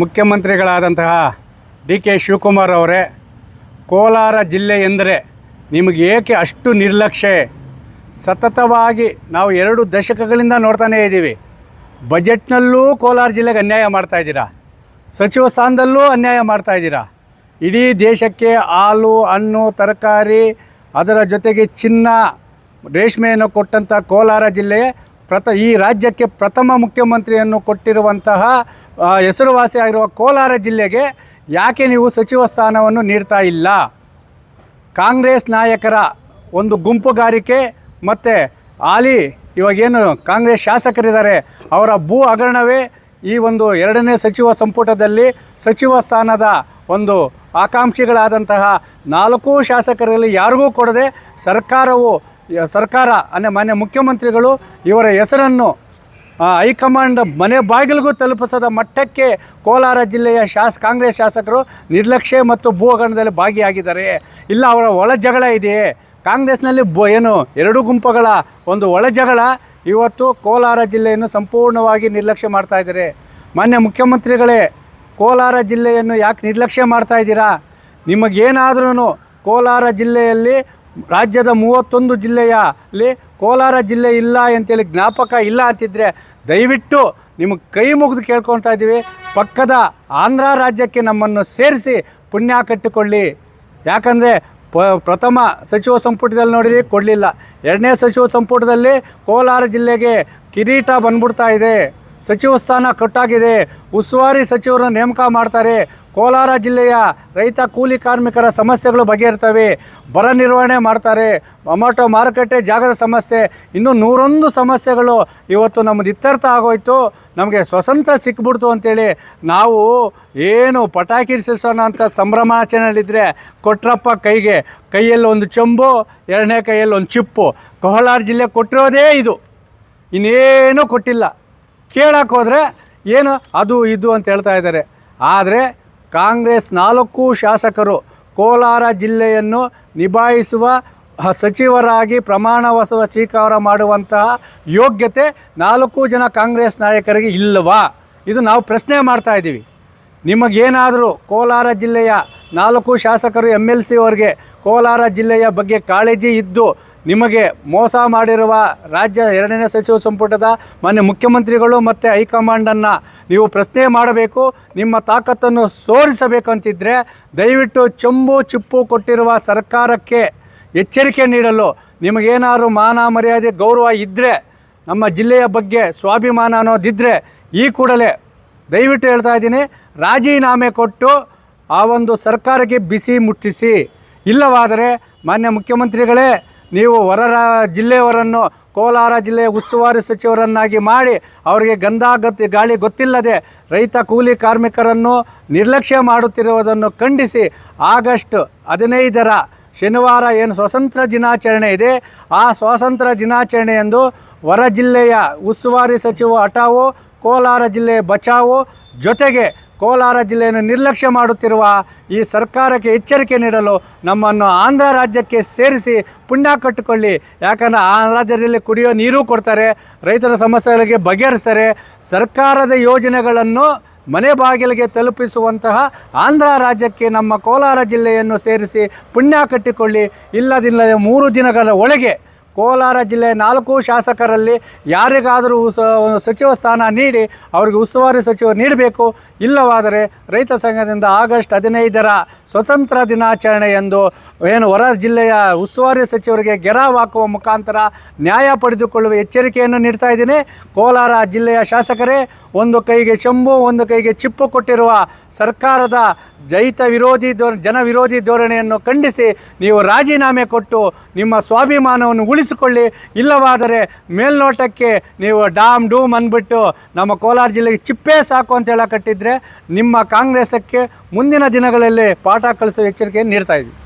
ಮುಖ್ಯಮಂತ್ರಿಗಳಾದಂತಹ D K Shivakumar ಅವರೇ, ಕೋಲಾರ ಜಿಲ್ಲೆ ಎಂದರೆ ನಿಮಗೆ ಏಕೆ ಅಷ್ಟು ನಿರ್ಲಕ್ಷ್ಯ? ಸತತವಾಗಿ ನಾವು 2 ದಶಕಗಳಿಂದ ನೋಡ್ತಾನೇ ಇದ್ದೀವಿ. ಬಜೆಟ್ನಲ್ಲೂ ಕೋಲಾರ ಜಿಲ್ಲೆಗೆ ಅನ್ಯಾಯ ಮಾಡ್ತಾಯಿದ್ದೀರಾ, ಸಚಿವ ಸ್ಥಾನದಲ್ಲೂ ಅನ್ಯಾಯ ಮಾಡ್ತಾಯಿದ್ದೀರಾ. ಇಡೀ ದೇಶಕ್ಕೆ ಹಾಲು, ಹಣ್ಣು, ತರಕಾರಿ, ಅದರ ಜೊತೆಗೆ ಚಿನ್ನ, ರೇಷ್ಮೆಯನ್ನು ಕೊಟ್ಟಂಥ ಕೋಲಾರ ಜಿಲ್ಲೆ ಈ ರಾಜ್ಯಕ್ಕೆ ಪ್ರಥಮ ಮುಖ್ಯಮಂತ್ರಿಯನ್ನು ಕೊಟ್ಟಿರುವಂತಹ ಹೆಸರುವಾಸಿಯಾಗಿರುವ ಕೋಲಾರ ಜಿಲ್ಲೆಗೆ ಯಾಕೆ ನೀವು ಸಚಿವ ಸ್ಥಾನವನ್ನು ನೀಡ್ತಾ ಇಲ್ಲ? ಕಾಂಗ್ರೆಸ್ ನಾಯಕರ ಒಂದು ಗುಂಪುಗಾರಿಕೆ ಮತ್ತು ಇವಾಗೇನು ಕಾಂಗ್ರೆಸ್ ಶಾಸಕರಿದ್ದಾರೆ ಅವರ ಭೂ ಹಗರಣವೇ ಈ ಒಂದು 2ನೇ ಸಚಿವ ಸಂಪುಟದಲ್ಲಿ ಸಚಿವ ಸ್ಥಾನದ ಒಂದು ಆಕಾಂಕ್ಷಿಗಳಾದಂತಹ 4 ಶಾಸಕರಲ್ಲಿ ಯಾರಿಗೂ ಕೊಡದೆ ಸರ್ಕಾರ ಅಂದರೆ ಮಾನ್ಯ ಮುಖ್ಯಮಂತ್ರಿಗಳು ಇವರ ಹೆಸರನ್ನು ಹೈಕಮಾಂಡ್ ಮನೆ ಬಾಗಿಲಿಗೂ ತಲುಪಿಸದ ಮಟ್ಟಕ್ಕೆ ಕೋಲಾರ ಜಿಲ್ಲೆಯ ಕಾಂಗ್ರೆಸ್ ಶಾಸಕರು ನಿರ್ಲಕ್ಷ್ಯ ಮತ್ತು ಭೂ ಹಗರಣದಲ್ಲಿ ಭಾಗಿಯಾಗಿದ್ದಾರೆ. ಇಲ್ಲ, ಅವರ ಒಳ ಜಗಳ ಇದೆಯೇ? ಕಾಂಗ್ರೆಸ್ನಲ್ಲಿ ಏನು 2 ಗುಂಪುಗಳ ಒಂದು ಒಳ ಜಗಳ ಇವತ್ತು ಕೋಲಾರ ಜಿಲ್ಲೆಯನ್ನು ಸಂಪೂರ್ಣವಾಗಿ ನಿರ್ಲಕ್ಷ್ಯ ಮಾಡ್ತಾಯಿದ್ದಾರೆ. ಮಾನ್ಯ ಮುಖ್ಯಮಂತ್ರಿಗಳೇ, ಕೋಲಾರ ಜಿಲ್ಲೆಯನ್ನು ಯಾಕೆ ನಿರ್ಲಕ್ಷ್ಯ ಮಾಡ್ತಾಯಿದ್ದೀರಾ? ನಿಮಗೇನಾದ್ರೂ ಕೋಲಾರ ಜಿಲ್ಲೆಯಲ್ಲಿ ರಾಜ್ಯದ 31 ಜಿಲ್ಲೆಯಲ್ಲಿ ಕೋಲಾರ ಜಿಲ್ಲೆ ಇಲ್ಲ ಅಂತೇಳಿ ಜ್ಞಾಪಕ ಇಲ್ಲ ಅಂತಿದ್ದರೆ ದಯವಿಟ್ಟು ನಿಮಗೆ ಕೈ ಮುಗಿದು ಕೇಳ್ಕೊಳ್ತಾ ಇದ್ದೀವಿ, ಪಕ್ಕದ ಆಂಧ್ರ ರಾಜ್ಯಕ್ಕೆ ನಮ್ಮನ್ನು ಸೇರಿಸಿ ಪುಣ್ಯ ಕಟ್ಟಿಕೊಳ್ಳಿ. ಯಾಕಂದರೆ ಪ್ರಥಮ ಸಚಿವ ಸಂಪುಟದಲ್ಲಿ ನೋಡಿರಿ, ಕೊಡಲಿಲ್ಲ. 2ನೇ ಸಚಿವ ಸಂಪುಟದಲ್ಲಿ ಕೋಲಾರ ಜಿಲ್ಲೆಗೆ ಕಿರೀಟ ಬಂದ್ಬಿಡ್ತಾ ಇದೆ, ಸಚಿವ ಸ್ಥಾನ ಕಟ್ಟಾಗಿದೆ, ಉಸ್ತುವಾರಿ ಸಚಿವರನ್ನು ನೇಮಕ ಮಾಡ್ತಾರೆ. ಕೋಲಾರ ಜಿಲ್ಲೆಯ ರೈತ ಕೂಲಿ ಕಾರ್ಮಿಕರ ಸಮಸ್ಯೆಗಳು ಬಗೆಹರ್ತವೆ, ಬರ ನಿರ್ವಹಣೆ ಮಾಡ್ತಾರೆ, ಟೊಮಾಟೊ ಮಾರುಕಟ್ಟೆ ಜಾಗದ ಸಮಸ್ಯೆ, ಇನ್ನೂ 101 ಸಮಸ್ಯೆಗಳು ಇವತ್ತು ನಮ್ಮದು ಇತ್ಯರ್ಥ ಆಗೋಯ್ತು. ನಮಗೆ ಸ್ವತಂತ್ರ ಸಿಕ್ಬಿಡ್ತು ಅಂತೇಳಿ ನಾವು ಏನು ಪಟಾಕಿ ಸಿಡಿಸೋಣ ಅಂತ ಸಂಭ್ರಮಾಚರಣೆಯಲ್ಲಿದ್ದರೆ ಕೊಟ್ರಪ್ಪ ಕೈಯಲ್ಲಿ ಒಂದು ಚೆಂಬು, 2ನೇ ಕೈಯಲ್ಲಿ ಒಂದು ಚಿಪ್ಪು. ಕೋಲಾರ ಜಿಲ್ಲೆ ಕೊಟ್ಟಿರೋದೇ ಇದು, ಇನ್ನೇನೂ ಕೊಟ್ಟಿಲ್ಲ. ಕೇಳಕ್ಕೆ ಹೋದರೆ ಏನು ಅದು ಇದು ಅಂತ ಹೇಳ್ತಾ ಇದ್ದಾರೆ. ಆದರೆ ಕಾಂಗ್ರೆಸ್ 4 ಶಾಸಕರು ಕೋಲಾರ ಜಿಲ್ಲೆಯನ್ನು ನಿಭಾಯಿಸುವ ಸಚಿವರಾಗಿ ಪ್ರಮಾಣ ವಚನ ಸ್ವೀಕಾರ ಮಾಡುವಂತಹ ಯೋಗ್ಯತೆ 4 ಜನ ಕಾಂಗ್ರೆಸ್ ನಾಯಕರಿಗೆ ಇಲ್ಲವಾ? ಇದು ನಾವು ಪ್ರಶ್ನೆ ಮಾಡ್ತಾ ಇದ್ದೀವಿ. ನಿಮಗೇನಾದರೂ ಕೋಲಾರ ಜಿಲ್ಲೆಯ 4 ಶಾಸಕರು MLC ಅವರಿಗೆ ಕೋಲಾರ ಜಿಲ್ಲೆಯ ಬಗ್ಗೆ ಕಾಳಜಿ ಇದ್ದು ನಿಮಗೆ ಮೋಸ ಮಾಡಿರುವ ರಾಜ್ಯ 2ನೇ ಸಚಿವ ಸಂಪುಟದ ಮಾನ್ಯ ಮುಖ್ಯಮಂತ್ರಿಗಳು ಮತ್ತು ಹೈಕಮಾಂಡನ್ನು ನೀವು ಪ್ರಶ್ನೆ ಮಾಡಬೇಕು, ನಿಮ್ಮ ತಾಕತ್ತನ್ನು ಸೋರಿಸಬೇಕಂತಿದ್ದರೆ ದಯವಿಟ್ಟು ಚೆಂಬು ಚಿಪ್ಪು ಕೊಟ್ಟಿರುವ ಸರ್ಕಾರಕ್ಕೆ ಎಚ್ಚರಿಕೆ ನೀಡಲು ನಿಮಗೇನಾದ್ರು ಮಾನ ಮರ್ಯಾದೆ ಗೌರವ ಇದ್ದರೆ, ನಮ್ಮ ಜಿಲ್ಲೆಯ ಬಗ್ಗೆ ಸ್ವಾಭಿಮಾನ ಅನ್ನೋದಿದ್ದರೆ ಈ ಕೂಡಲೇ ದಯವಿಟ್ಟು ಹೇಳ್ತಾ ಇದ್ದೀನಿ, ರಾಜೀನಾಮೆ ಕೊಟ್ಟು ಆ ಒಂದು ಸರ್ಕಾರಕ್ಕೆ ಬಿಸಿ ಮುಟ್ಟಿಸಿ. ಇಲ್ಲವಾದರೆ ಮಾನ್ಯ ಮುಖ್ಯಮಂತ್ರಿಗಳೇ, ನೀವು ಜಿಲ್ಲೆಯವರನ್ನು ಕೋಲಾರ ಜಿಲ್ಲೆಯ ಉಸ್ತುವಾರಿ ಸಚಿವರನ್ನಾಗಿ ಮಾಡಿ ಅವರಿಗೆ ಗಾಳಿ ಗೊತ್ತಿಲ್ಲದೆ ರೈತ ಕೂಲಿ ಕಾರ್ಮಿಕರನ್ನು ನಿರ್ಲಕ್ಷ್ಯ ಮಾಡುತ್ತಿರುವುದನ್ನು ಖಂಡಿಸಿ ಆಗಸ್ಟ್ 15ರ ಶನಿವಾರ ಏನು ಸ್ವಾತಂತ್ರ್ಯ ದಿನಾಚರಣೆ ಇದೆ, ಆ ಸ್ವಾತಂತ್ರ್ಯ ದಿನಾಚರಣೆಯಂದು ಹೊರ ಜಿಲ್ಲೆಯ ಉಸ್ತುವಾರಿ ಸಚಿವ ಹಟಾವೋ, ಕೋಲಾರ ಜಿಲ್ಲೆ ಬಚಾವೋ, ಜೊತೆಗೆ ಕೋಲಾರ ಜಿಲ್ಲೆಯನ್ನು ನಿರ್ಲಕ್ಷ್ಯ ಮಾಡುತ್ತಿರುವ ಈ ಸರ್ಕಾರಕ್ಕೆ ಎಚ್ಚರಿಕೆ ನೀಡಲು ನಮ್ಮನ್ನು ಆಂಧ್ರ ರಾಜ್ಯಕ್ಕೆ ಸೇರಿಸಿ ಪುಣ್ಯ ಕಟ್ಟಿಕೊಳ್ಳಿ. ಯಾಕಂದರೆ ಆ ರಾಜ್ಯದಲ್ಲಿ ಕುಡಿಯೋ ನೀರು ಕೊಡ್ತಾರೆ, ರೈತರ ಸಮಸ್ಯೆಗಳಿಗೆ ಬಗೆಹರಿಸ್ತಾರೆ, ಸರ್ಕಾರದ ಯೋಜನೆಗಳನ್ನು ಮನೆ ಬಾಗಿಲಿಗೆ ತಲುಪಿಸುವಂತಹ ಆಂಧ್ರ ರಾಜ್ಯಕ್ಕೆ ನಮ್ಮ ಕೋಲಾರ ಜಿಲ್ಲೆಯನ್ನು ಸೇರಿಸಿ ಪುಣ್ಯ ಕಟ್ಟಿಕೊಳ್ಳಿ. ಇಲ್ಲದಿಲ್ಲದೆ 3 ದಿನಗಳ ಒಳಗೆ ಕೋಲಾರ ಜಿಲ್ಲೆ 4 ಶಾಸಕರಲ್ಲಿ ಯಾರಿಗಾದರೂ ಸಚಿವ ಸ್ಥಾನ ನೀಡಿ ಅವರಿಗೆ ಉಸ್ತುವಾರಿ ಸಚಿವರು ನೀಡಬೇಕು. ಇಲ್ಲವಾದರೆ ರೈತ ಸಂಘದಿಂದ ಆಗಸ್ಟ್ 15ರ ಸ್ವತಂತ್ರ ದಿನಾಚರಣೆಯಂದು ಏನು ಹೊರ ಜಿಲ್ಲೆಯ ಉಸ್ತುವಾರಿ ಸಚಿವರಿಗೆ ಗೆರಾವ್ ಹಾಕುವ ಮುಖಾಂತರ ನ್ಯಾಯ ಪಡೆದುಕೊಳ್ಳುವ ಎಚ್ಚರಿಕೆಯನ್ನು ನೀಡ್ತಾ ಇದ್ದೀನಿ. ಕೋಲಾರ ಜಿಲ್ಲೆಯ ಶಾಸಕರೇ, ಒಂದು ಕೈಗೆ ಚೆಂಬು ಒಂದು ಕೈಗೆ ಚಿಪ್ಪು ಕೊಟ್ಟಿರುವ ಸರ್ಕಾರದ ಜನ ವಿರೋಧಿ ಧೋರಣೆಯನ್ನು ಖಂಡಿಸಿ ನೀವು ರಾಜೀನಾಮೆ ಕೊಟ್ಟು ನಿಮ್ಮ ಸ್ವಾಭಿಮಾನವನ್ನು ಉಳಿಸಿಕೊಳ್ಳಿ. ಇಲ್ಲವಾದರೆ ಮೇಲ್ನೋಟಕ್ಕೆ ನೀವು ಡೂಮ್ ಅಂದ್ಬಿಟ್ಟು ನಮ್ಮ ಕೋಲಾರ ಜಿಲ್ಲೆಗೆ ಚಿಪ್ಪೇ ಸಾಕು ಅಂತ ಹೇಳಕಟ್ಟಿದ್ರೆ ನಿಮ್ಮ ಕಾಂಗ್ರೆಸ್ಸಕ್ಕೆ ಮುಂದಿನ ದಿನಗಳಲ್ಲಿ ಪಾಠ ಕಲಿಸುವ ಎಚ್ಚರಿಕೆಯನ್ನು ನೀಡ್ತಾ ಇದ್ದೀವಿ.